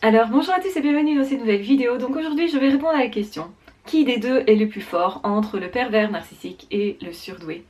Alors bonjour à tous et bienvenue dans cette nouvelle vidéo. Donc aujourd'hui je vais répondre à la question: qui des deux est le plus fort entre le pervers narcissique et le surdoué?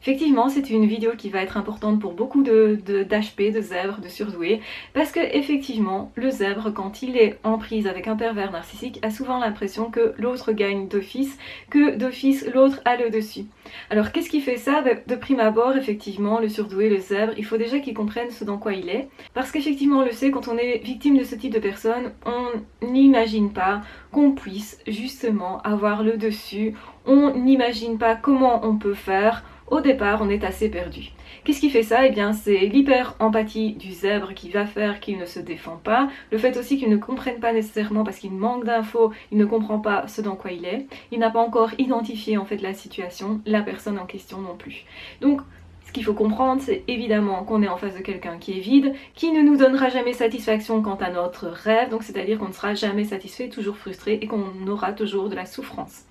Effectivement, c'est une vidéo qui va être importante pour beaucoup d'HP, de zèbres, de surdoués, parce que effectivement, le zèbre, quand il est en prise avec un pervers narcissique, a souvent l'impression que l'autre gagne d'office, que d'office l'autre a le dessus. Alors qu'est-ce qui fait ça? De prime abord, effectivement, le surdoué, le zèbre, il faut déjà qu'il comprenne ce dans quoi il est, parce qu'effectivement, on le sait, quand on est victime de ce type de personne, on n'imagine pas qu'on puisse justement avoir le dessus, on n'imagine pas comment on peut faire. Au départ, on est assez perdu. Qu'est-ce qui fait ça? Eh bien, c'est l'hyper-empathie du zèbre qui va faire qu'il ne se défend pas. Le fait aussi qu'il ne comprenne pas nécessairement parce qu'il manque d'infos, il ne comprend pas ce dans quoi il est. Il n'a pas encore identifié en fait la situation, la personne en question non plus. Donc, ce qu'il faut comprendre, c'est évidemment qu'on est en face de quelqu'un qui est vide, qui ne nous donnera jamais satisfaction quant à notre rêve, donc c'est-à-dire qu'on ne sera jamais satisfait, toujours frustré et qu'on aura toujours de la souffrance.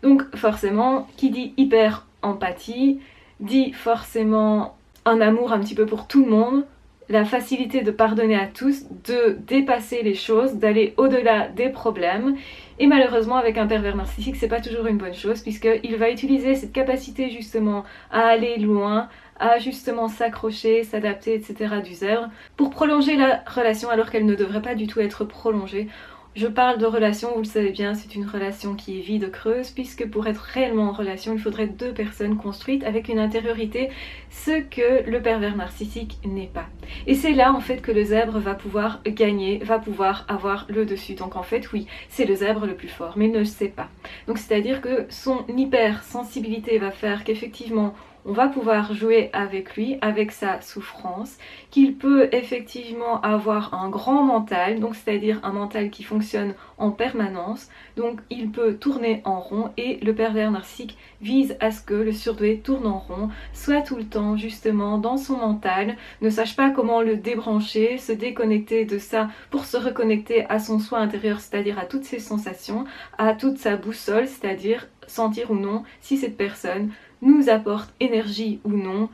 Donc forcément, qui dit hyper empathie dit forcément un amour un petit peu pour tout le monde, la facilité de pardonner à tous, de dépasser les choses, d'aller au-delà des problèmes. Et malheureusement, avec un pervers narcissique, c'est pas toujours une bonne chose, puisqu'il va utiliser cette capacité justement à aller loin, à justement s'accrocher, s'adapter, etc. du zèbre, pour prolonger la relation alors qu'elle ne devrait pas du tout être prolongée. Je parle de relation, vous le savez bien, c'est une relation qui est vide, creuse, puisque pour être réellement en relation, il faudrait deux personnes construites avec une intériorité, ce que le pervers narcissique n'est pas. Et c'est là en fait que le zèbre va pouvoir gagner, va pouvoir avoir le dessus. Donc en fait, oui, c'est le zèbre le plus fort, mais il ne le sait pas. Donc c'est-à-dire que son hypersensibilité va faire qu'effectivement, on va pouvoir jouer avec lui, avec sa souffrance, qu'il peut effectivement avoir un grand mental, donc c'est-à-dire un mental qui fonctionne en permanence, donc il peut tourner en rond et le pervers narcissique vise à ce que le surdoué tourne en rond, soit tout le temps justement dans son mental, ne sache pas comment le débrancher, se déconnecter de ça pour se reconnecter à son soi intérieur, c'est-à-dire à toutes ses sensations, à toute sa boussole, c'est-à-dire sentir ou non si cette personne nous apporte énergie ou non,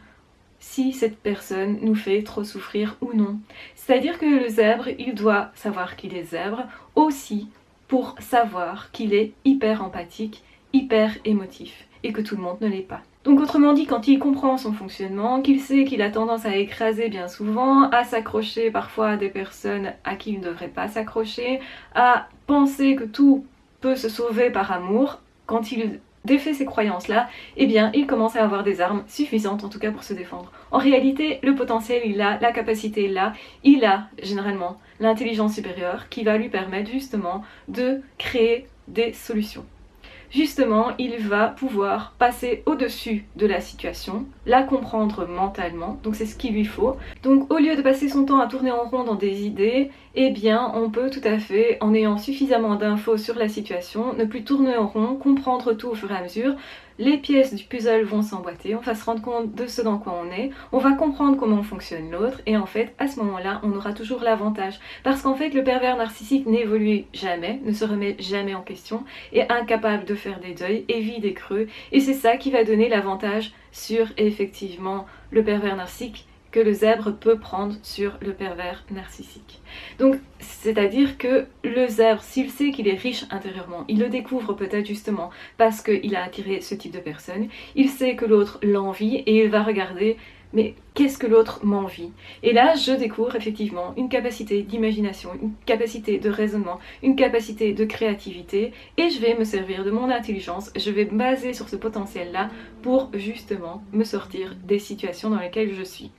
si cette personne nous fait trop souffrir ou non. C'est-à-dire que le zèbre, il doit savoir qu'il est zèbre aussi pour savoir qu'il est hyper empathique, hyper émotif et que tout le monde ne l'est pas. Donc autrement dit, quand il comprend son fonctionnement, qu'il sait qu'il a tendance à écraser bien souvent, à s'accrocher parfois à des personnes à qui il ne devrait pas s'accrocher, à penser que tout peut se sauver par amour, quand il défait ces croyances-là, eh bien, il commence à avoir des armes suffisantes, en tout cas pour se défendre. En réalité, le potentiel, il a, la capacité, il a généralement l'intelligence supérieure qui va lui permettre justement de créer des solutions. Justement, il va pouvoir passer au-dessus de la situation, la comprendre mentalement, donc c'est ce qu'il lui faut. Donc au lieu de passer son temps à tourner en rond dans des idées, eh bien on peut tout à fait, en ayant suffisamment d'infos sur la situation, ne plus tourner en rond, comprendre tout au fur et à mesure. Les pièces du puzzle vont s'emboîter, on va se rendre compte de ce dans quoi on est, on va comprendre comment fonctionne l'autre, et en fait, à ce moment-là, on aura toujours l'avantage. Parce qu'en fait, le pervers narcissique n'évolue jamais, ne se remet jamais en question, est incapable de faire des deuils, et vit des creux, et c'est ça qui va donner l'avantage sur, effectivement, le pervers narcissique, que le zèbre peut prendre sur le pervers narcissique. Donc, c'est-à-dire que le zèbre, s'il sait qu'il est riche intérieurement, il le découvre peut-être justement parce qu'il a attiré ce type de personne, il sait que l'autre l'envie et il va regarder, mais qu'est-ce que l'autre m'envie? Et là, je découvre effectivement une capacité d'imagination, une capacité de raisonnement, une capacité de créativité, et je vais me servir de mon intelligence, je vais me baser sur ce potentiel-là pour justement me sortir des situations dans lesquelles je suis.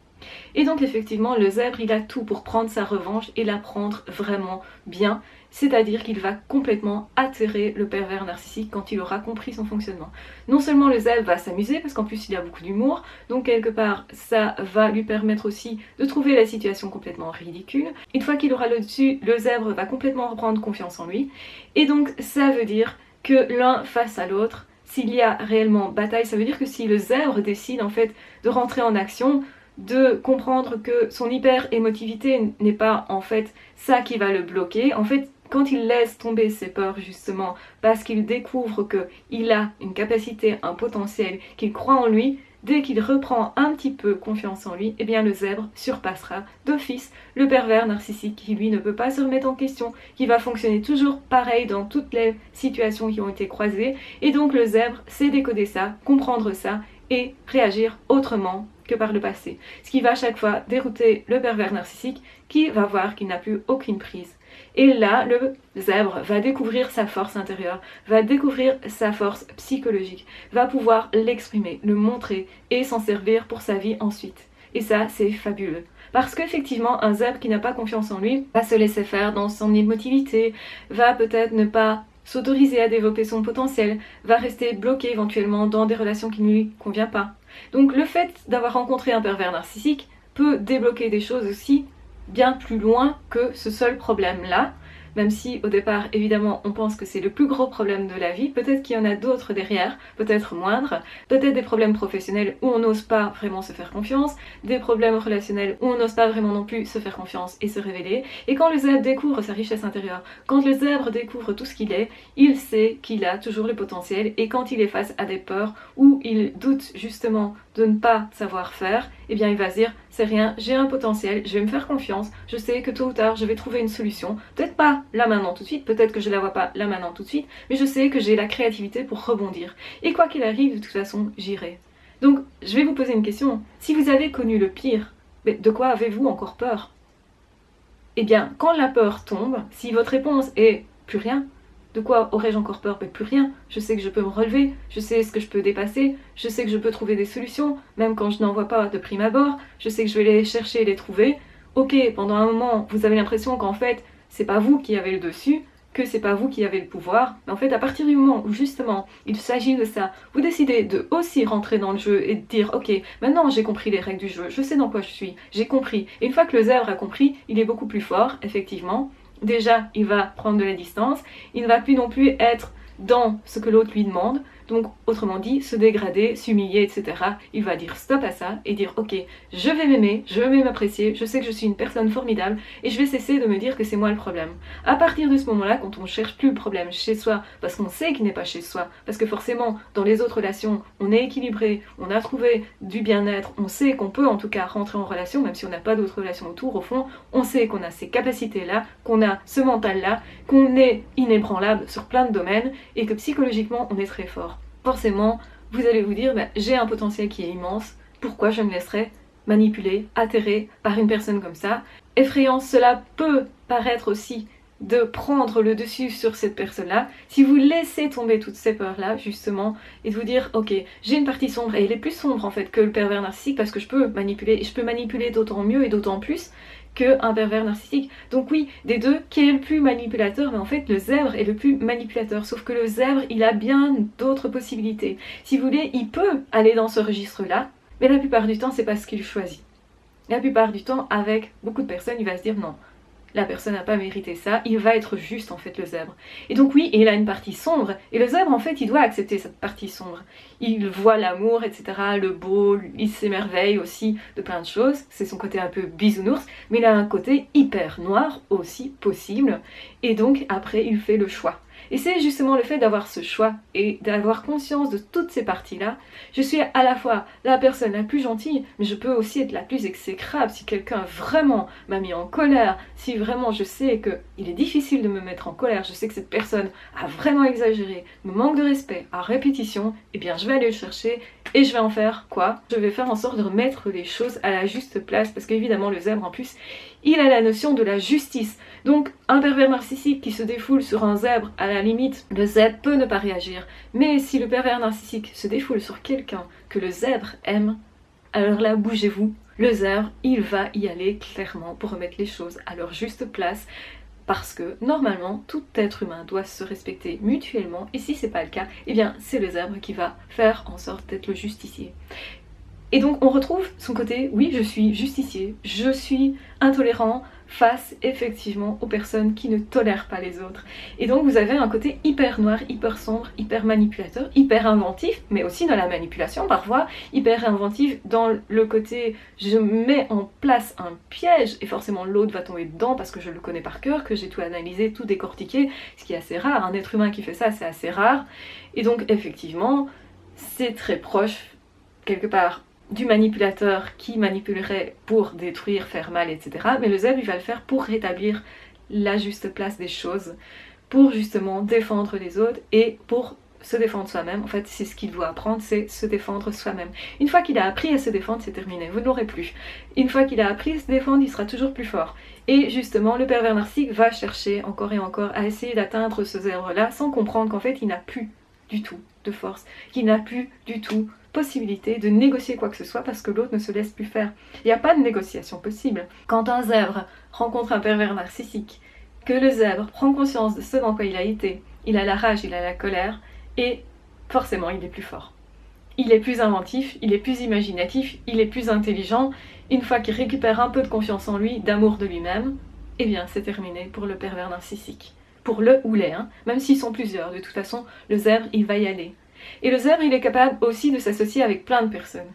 Et donc effectivement, le zèbre, il a tout pour prendre sa revanche et la prendre vraiment bien, c'est-à-dire qu'il va complètement atterrer le pervers narcissique quand il aura compris son fonctionnement. Non seulement le zèbre va s'amuser, parce qu'en plus il a beaucoup d'humour, donc quelque part ça va lui permettre aussi de trouver la situation complètement ridicule. Une fois qu'il aura le dessus, le zèbre va complètement reprendre confiance en lui, et donc ça veut dire que l'un face à l'autre, s'il y a réellement bataille, ça veut dire que si le zèbre décide en fait de rentrer en action, de comprendre que son hyper-émotivité n'est pas en fait ça qui va le bloquer. En fait, quand il laisse tomber ses peurs justement, parce qu'il découvre qu'il a une capacité, un potentiel, qu'il croit en lui, dès qu'il reprend un petit peu confiance en lui, eh bien le zèbre surpassera d'office le pervers narcissique qui lui ne peut pas se remettre en question, qui va fonctionner toujours pareil dans toutes les situations qui ont été croisées. Et donc le zèbre sait décoder ça, comprendre ça et réagir autrement que par le passé. Ce qui va à chaque fois dérouter le pervers narcissique qui va voir qu'il n'a plus aucune prise. Et là, le zèbre va découvrir sa force intérieure, va découvrir sa force psychologique, va pouvoir l'exprimer, le montrer et s'en servir pour sa vie ensuite. Et ça, c'est fabuleux. Parce qu'effectivement, un zèbre qui n'a pas confiance en lui va se laisser faire dans son émotivité, va peut-être ne pas s'autoriser à développer son potentiel, va rester bloqué éventuellement dans des relations qui ne lui conviennent pas. Donc le fait d'avoir rencontré un pervers narcissique peut débloquer des choses aussi bien plus loin que ce seul problème-là, même si au départ évidemment on pense que c'est le plus gros problème de la vie, peut-être qu'il y en a d'autres derrière, peut-être moindres, peut-être des problèmes professionnels où on n'ose pas vraiment se faire confiance, des problèmes relationnels où on n'ose pas vraiment non plus se faire confiance et se révéler, et quand le zèbre découvre sa richesse intérieure, quand le zèbre découvre tout ce qu'il est, il sait qu'il a toujours le potentiel, et quand il est face à des peurs où il doute justement de ne pas savoir faire, eh bien il va se dire c'est rien, j'ai un potentiel, je vais me faire confiance, je sais que tôt ou tard je vais trouver une solution, peut-être pas là maintenant tout de suite, peut-être que je la vois pas là maintenant tout de suite, mais je sais que j'ai la créativité pour rebondir. Et quoi qu'il arrive, de toute façon, j'irai. Donc je vais vous poser une question, si vous avez connu le pire, mais de quoi avez-vous encore peur? Eh bien, quand la peur tombe, si votre réponse est plus rien, de quoi aurais-je encore peur? Mais plus rien. Je sais que je peux me relever, je sais ce que je peux dépasser, je sais que je peux trouver des solutions, même quand je n'en vois pas de prime abord, je sais que je vais les chercher et les trouver. Ok, pendant un moment, vous avez l'impression qu'en fait, c'est pas vous qui avez le dessus, que c'est pas vous qui avez le pouvoir. Mais en fait, à partir du moment où justement il s'agit de ça, vous décidez de aussi rentrer dans le jeu et de dire ok, maintenant j'ai compris les règles du jeu, je sais dans quoi je suis, j'ai compris. Et une fois que le zèbre a compris, il est beaucoup plus fort, effectivement. Déjà, il va prendre de la distance, il ne va plus non plus être dans ce que l'autre lui demande, donc autrement dit, se dégrader, s'humilier, etc. Il va dire stop à ça et dire ok, je vais m'aimer, je vais m'apprécier, je sais que je suis une personne formidable et je vais cesser de me dire que c'est moi le problème. À partir de ce moment-là, quand on ne cherche plus le problème chez soi, parce qu'on sait qu'il n'est pas chez soi, parce que forcément, dans les autres relations, on est équilibré, on a trouvé du bien-être, on sait qu'on peut en tout cas rentrer en relation, même si on n'a pas d'autres relations autour, au fond, on sait qu'on a ces capacités-là, qu'on a ce mental-là, qu'on est inébranlable sur plein de domaines et que psychologiquement, on est très fort. Forcément, vous allez vous dire, j'ai un potentiel qui est immense, pourquoi je me laisserais manipuler, atterrer par une personne comme ça? Effrayant, cela peut paraître aussi de prendre le dessus sur cette personne-là, si vous laissez tomber toutes ces peurs-là, justement, et de vous dire, ok, j'ai une partie sombre, et elle est plus sombre en fait que le pervers narcissique, parce que je peux manipuler, et je peux manipuler d'autant mieux et d'autant plus qu'un pervers narcissique. Donc oui, des deux, qui est le plus manipulateur? Mais en fait, le zèbre est le plus manipulateur, sauf que le zèbre, il a bien d'autres possibilités. Si vous voulez, il peut aller dans ce registre-là, mais la plupart du temps, c'est pas ce qu'il choisit. La plupart du temps, avec beaucoup de personnes, il va se dire non, la personne n'a pas mérité ça, il va être juste en fait le zèbre. Et donc oui, il a une partie sombre, et le zèbre en fait il doit accepter cette partie sombre. Il voit l'amour, etc., le beau, il s'émerveille aussi de plein de choses, c'est son côté un peu bisounours, mais il a un côté hyper noir aussi possible, et donc après il fait le choix. Et c'est justement le fait d'avoir ce choix et d'avoir conscience de toutes ces parties-là. Je suis à la fois la personne la plus gentille, mais je peux aussi être la plus exécrable si quelqu'un vraiment m'a mis en colère, si vraiment je sais qu'il est difficile de me mettre en colère, je sais que cette personne a vraiment exagéré, me manque de respect à répétition, eh bien je vais aller le chercher et je vais en faire quoi? Je vais faire en sorte de remettre les choses à la juste place, parce qu'évidemment le zèbre en plus, il a la notion de la justice. Donc un pervers narcissique qui se défoule sur un zèbre, à la limite, le zèbre peut ne pas réagir. Mais si le pervers narcissique se défoule sur quelqu'un que le zèbre aime, alors là, bougez-vous. Le zèbre, il va y aller clairement pour remettre les choses à leur juste place. Parce que normalement, tout être humain doit se respecter mutuellement. Et si c'est pas le cas, eh bien c'est le zèbre qui va faire en sorte d'être le justicier. Et donc on retrouve son côté, oui je suis justicier, je suis intolérant face effectivement aux personnes qui ne tolèrent pas les autres. Et donc vous avez un côté hyper noir, hyper sombre, hyper manipulateur, hyper inventif, mais aussi dans la manipulation parfois, hyper inventif dans le côté je mets en place un piège et forcément l'autre va tomber dedans parce que je le connais par cœur, que j'ai tout analysé, tout décortiqué, ce qui est assez rare, un être humain qui fait ça c'est assez rare. Et donc effectivement c'est très proche quelque part du manipulateur qui manipulerait pour détruire, faire mal, etc. Mais le zèbre, il va le faire pour rétablir la juste place des choses, pour justement défendre les autres et pour se défendre soi-même. En fait, c'est ce qu'il doit apprendre, c'est se défendre soi-même. Une fois qu'il a appris à se défendre, c'est terminé, vous ne l'aurez plus. Une fois qu'il a appris à se défendre, il sera toujours plus fort. Et justement, le pervers narcissique va chercher encore et encore à essayer d'atteindre ce zèbre-là sans comprendre qu'en fait, il n'a plus du tout de force, qu'il n'a plus du tout possibilité de négocier quoi que ce soit parce que l'autre ne se laisse plus faire. Il n'y a pas de négociation possible. Quand un zèbre rencontre un pervers narcissique, que le zèbre prend conscience de ce dans quoi il a été, il a la rage, il a la colère, et forcément il est plus fort. Il est plus inventif, il est plus imaginatif, il est plus intelligent. Une fois qu'il récupère un peu de confiance en lui, d'amour de lui-même, eh bien c'est terminé pour le pervers narcissique. Pour le ou les, même s'ils sont plusieurs, de toute façon, le zèbre, il va y aller. Et le zèbre, il est capable aussi de s'associer avec plein de personnes.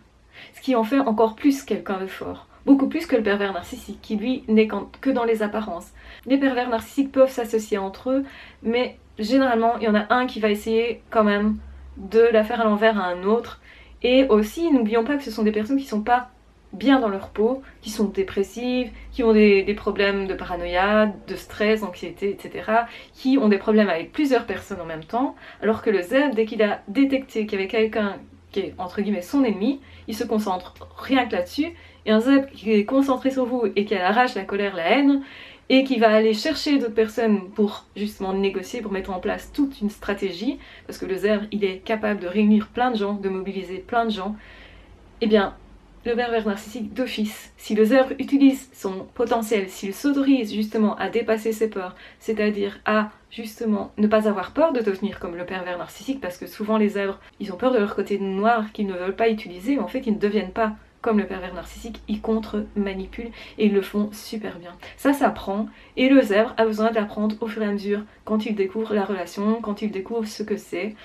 Ce qui en fait encore plus quelqu'un de fort. Beaucoup plus que le pervers narcissique, qui lui n'est que dans les apparences. Les pervers narcissiques peuvent s'associer entre eux, mais généralement, il y en a un qui va essayer quand même de la faire à l'envers à un autre. Et aussi, n'oublions pas que ce sont des personnes qui ne sont pas bien dans leur peau, qui sont dépressives, qui ont des problèmes de paranoïa, de stress, d'anxiété, etc., qui ont des problèmes avec plusieurs personnes en même temps, alors que le zèbre, dès qu'il a détecté qu'il y avait quelqu'un qui est entre guillemets son ennemi, il se concentre rien que là-dessus, et un zèbre qui est concentré sur vous et qui a la rage, la colère, la haine, et qui va aller chercher d'autres personnes pour justement négocier, pour mettre en place toute une stratégie, parce que le zèbre, il est capable de réunir plein de gens, de mobiliser plein de gens, eh bien, le pervers narcissique d'office, si le zèbre utilise son potentiel, s'il s'autorise justement à dépasser ses peurs, c'est-à-dire à justement ne pas avoir peur de devenir comme le pervers narcissique, parce que souvent les zèbres, ils ont peur de leur côté noir qu'ils ne veulent pas utiliser, mais en fait ils ne deviennent pas comme le pervers narcissique, ils contre-manipulent et ils le font super bien. Ça s'apprend et le zèbre a besoin d'apprendre au fur et à mesure quand il découvre la relation, quand il découvre ce que c'est.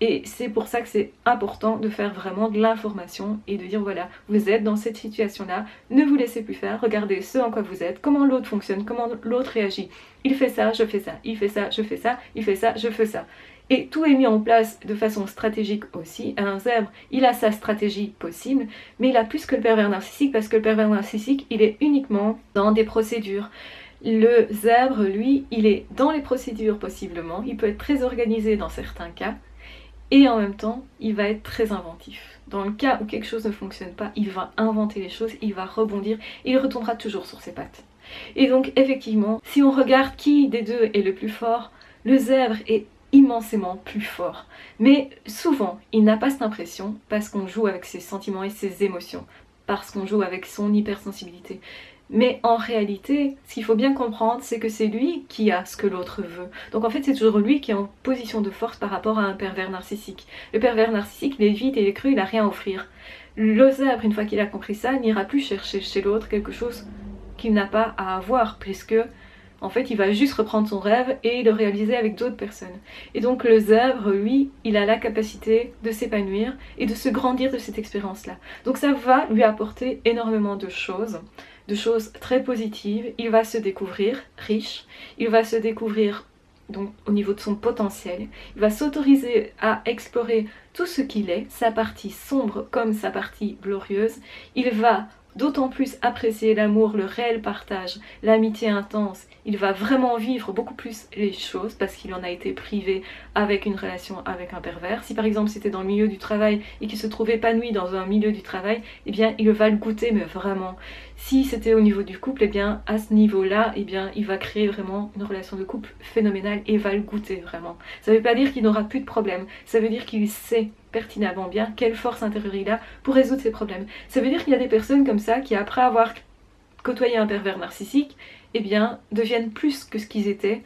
Et c'est pour ça que c'est important de faire vraiment de l'information et de dire voilà, vous êtes dans cette situation-là, ne vous laissez plus faire, regardez ce en quoi vous êtes, comment l'autre fonctionne, comment l'autre réagit. Il fait ça, je fais ça, il fait ça, je fais ça, il fait ça, je fais ça. Et tout est mis en place de façon stratégique aussi. Un zèbre, il a sa stratégie possible, mais il a plus que le pervers narcissique parce que le pervers narcissique, il est uniquement dans des procédures. Le zèbre, lui, il est dans les procédures possiblement, il peut être très organisé dans certains cas, et en même temps, il va être très inventif. Dans le cas où quelque chose ne fonctionne pas, il va inventer les choses, il va rebondir, et il retombera toujours sur ses pattes. Et donc, effectivement, si on regarde qui des deux est le plus fort, le zèbre est immensément plus fort. Mais souvent, il n'a pas cette impression parce qu'on joue avec ses sentiments et ses émotions, parce qu'on joue avec son hypersensibilité. Mais en réalité, ce qu'il faut bien comprendre, c'est que c'est lui qui a ce que l'autre veut. Donc en fait, c'est toujours lui qui est en position de force par rapport à un pervers narcissique. Le pervers narcissique, il est vide et il est cru, il n'a rien à offrir. Le zèbre, une fois qu'il a compris ça, n'ira plus chercher chez l'autre quelque chose qu'il n'a pas à avoir, puisque en fait, il va juste reprendre son rêve et le réaliser avec d'autres personnes. Et donc le zèbre, lui, il a la capacité de s'épanouir et de se grandir de cette expérience-là. Donc ça va lui apporter énormément de choses très positives. Il va se découvrir riche, il va se découvrir donc au niveau de son potentiel, il va s'autoriser à explorer tout ce qu'il est, sa partie sombre comme sa partie glorieuse. Il va d'autant plus apprécier l'amour, le réel partage, l'amitié intense. Il va vraiment vivre beaucoup plus les choses parce qu'il en a été privé avec une relation avec un pervers. Si par exemple c'était dans le milieu du travail et qu'il se trouve épanoui dans un milieu du travail, eh bien il va le goûter, mais vraiment. Si c'était au niveau du couple, eh bien à ce niveau-là, eh bien il va créer vraiment une relation de couple phénoménale et va le goûter vraiment. Ça ne veut pas dire qu'il n'aura plus de problèmes, ça veut dire qu'il sait pertinemment bien quelle force intérieure il a pour résoudre ses problèmes. Ça veut dire qu'il y a des personnes comme ça qui, après avoir côtoyé un pervers narcissique, eh bien deviennent plus que ce qu'ils étaient.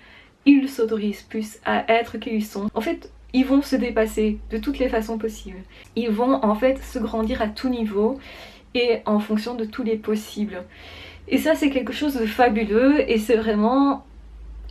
Ils s'autorisent plus à être qui ils sont. En fait, ils vont se dépasser de toutes les façons possibles. Ils vont en fait se grandir à tout niveau et en fonction de tous les possibles. Et ça, c'est quelque chose de fabuleux et c'est vraiment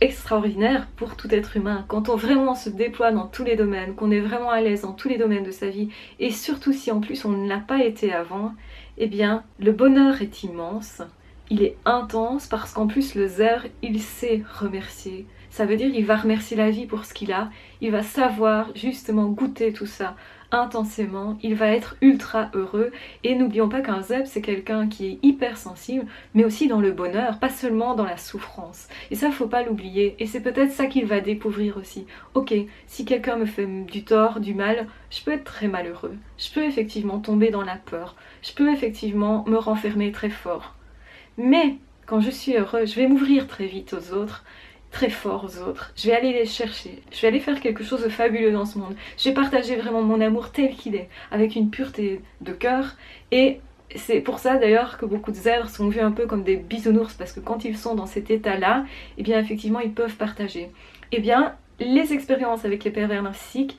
extraordinaire pour tout être humain. Quand on vraiment se déploie dans tous les domaines, qu'on est vraiment à l'aise dans tous les domaines de sa vie, et surtout si en plus on ne l'a pas été avant, eh bien le bonheur est immense, il est intense parce qu'en plus le zèbre, il sait remercier. Ça veut dire qu'il va remercier la vie pour ce qu'il a, il va savoir justement goûter tout ça intensément, il va être ultra heureux. Et n'oublions pas qu'un zèbre, c'est quelqu'un qui est hyper sensible, mais aussi dans le bonheur, pas seulement dans la souffrance. Et ça, faut pas l'oublier. Et c'est peut-être ça qu'il va découvrir aussi. Ok, si quelqu'un me fait du tort, du mal, je peux être très malheureux. Je peux effectivement tomber dans la peur. Je peux effectivement me renfermer très fort. Mais quand je suis heureux, je vais m'ouvrir très vite aux autres, très fort aux autres. Je vais aller les chercher. Je vais aller faire quelque chose de fabuleux dans ce monde. Je vais partager vraiment mon amour tel qu'il est, avec une pureté de cœur. Et c'est pour ça d'ailleurs que beaucoup de zèbres sont vus un peu comme des bisounours, parce que quand ils sont dans cet état-là, eh bien effectivement ils peuvent partager. Eh bien, les expériences avec les pervers narcissiques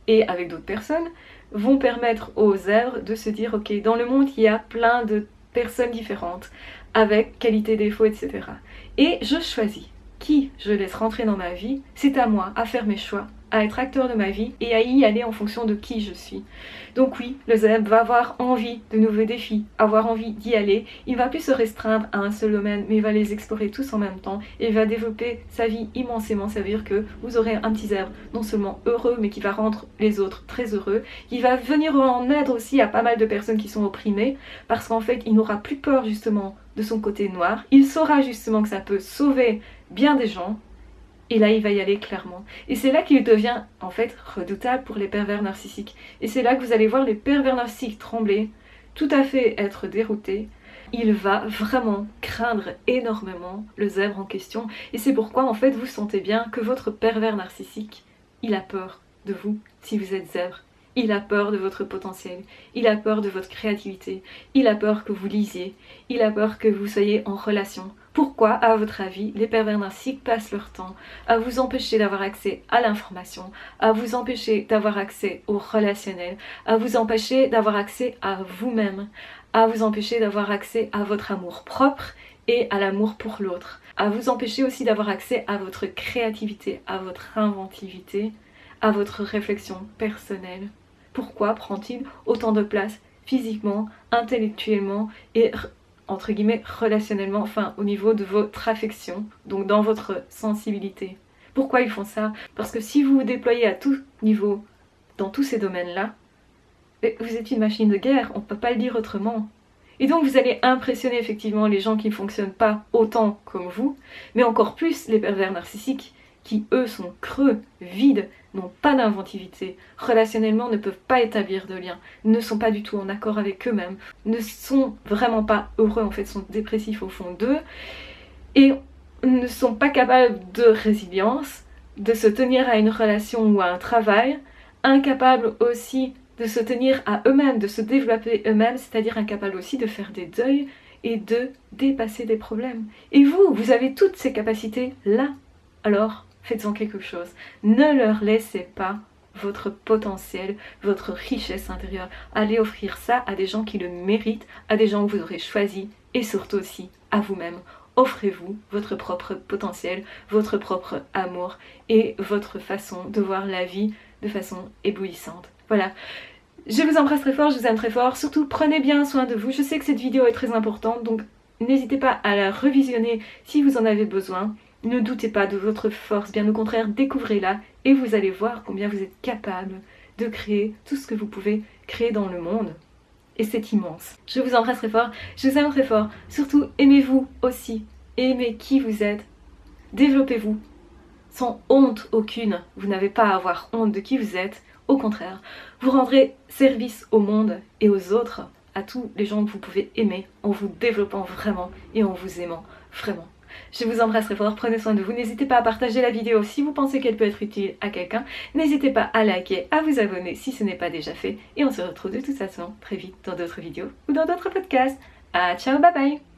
et avec d'autres personnes vont permettre aux zèbres de se dire ok, dans le monde il y a plein de personnes différentes, avec qualité, défaut, etc. Et je choisis qui je laisse rentrer dans ma vie, c'est à moi à faire mes choix, à être acteur de ma vie et à y aller en fonction de qui je suis. Donc oui, le zèbre va avoir envie de nouveaux défis, avoir envie d'y aller, il va plus se restreindre à un seul domaine, mais il va les explorer tous en même temps et il va développer sa vie immensément. Ça veut dire que vous aurez un petit zèbre non seulement heureux, mais qui va rendre les autres très heureux. Il va venir en aide aussi à pas mal de personnes qui sont opprimées, parce qu'en fait, il n'aura plus peur justement de son côté noir. Il saura justement que ça peut sauver bien des gens. Et là, il va y aller clairement. Et c'est là qu'il devient, en fait, redoutable pour les pervers narcissiques. Et c'est là que vous allez voir les pervers narcissiques trembler, tout à fait être déroutés. Il va vraiment craindre énormément le zèbre en question. Et c'est pourquoi, en fait, vous sentez bien que votre pervers narcissique, il a peur de vous si vous êtes zèbre. Il a peur de votre potentiel, il a peur de votre créativité, il a peur que vous lisiez, il a peur que vous soyez en relation. Pourquoi, à votre avis, les pervers narcissiques passent leur temps à vous empêcher d'avoir accès à l'information, à vous empêcher d'avoir accès au relationnel, à vous empêcher d'avoir accès à vous-même, à vous empêcher d'avoir accès à votre amour propre et à l'amour pour l'autre, à vous empêcher aussi d'avoir accès à votre créativité, à votre inventivité, à votre réflexion personnelle? Pourquoi prend-il autant de place physiquement, intellectuellement et entre guillemets relationnellement, enfin au niveau de votre affection, donc dans votre sensibilité? Pourquoi ils font ça? Parce que si vous vous déployez à tout niveau dans tous ces domaines-là, vous êtes une machine de guerre, on ne peut pas le dire autrement. Et donc vous allez impressionner effectivement les gens qui ne fonctionnent pas autant comme vous, mais encore plus les pervers narcissiques qui eux sont creux, vides, n'ont pas d'inventivité, relationnellement ne peuvent pas établir de lien, ne sont pas du tout en accord avec eux-mêmes, ne sont vraiment pas heureux, en fait sont dépressifs au fond d'eux, et ne sont pas capables de résilience, de se tenir à une relation ou à un travail, incapables aussi de se tenir à eux-mêmes, de se développer eux-mêmes, c'est-à-dire incapables aussi de faire des deuils et de dépasser des problèmes. Et vous avez toutes ces capacités-là, alors faites-en quelque chose. Ne leur laissez pas votre potentiel, votre richesse intérieure. Allez offrir ça à des gens qui le méritent, à des gens que vous aurez choisis et surtout aussi à vous-même. Offrez-vous votre propre potentiel, votre propre amour et votre façon de voir la vie de façon éblouissante. Voilà. Je vous embrasse très fort, je vous aime très fort. Surtout, prenez bien soin de vous. Je sais que cette vidéo est très importante, donc n'hésitez pas à la revisionner si vous en avez besoin. Ne doutez pas de votre force, bien au contraire, découvrez-la et vous allez voir combien vous êtes capable de créer tout ce que vous pouvez créer dans le monde. Et c'est immense. Je vous embrasse très fort, je vous aime très fort. Surtout, aimez-vous aussi. Aimez qui vous êtes. Développez-vous. Sans honte aucune. Vous n'avez pas à avoir honte de qui vous êtes. Au contraire, vous rendrez service au monde et aux autres, à tous les gens que vous pouvez aimer, en vous développant vraiment et en vous aimant vraiment. Je vous embrasse très fort, prenez soin de vous, n'hésitez pas à partager la vidéo si vous pensez qu'elle peut être utile à quelqu'un, n'hésitez pas à liker, à vous abonner si ce n'est pas déjà fait, et on se retrouve de toute façon très vite dans d'autres vidéos ou dans d'autres podcasts. Ciao, bye bye!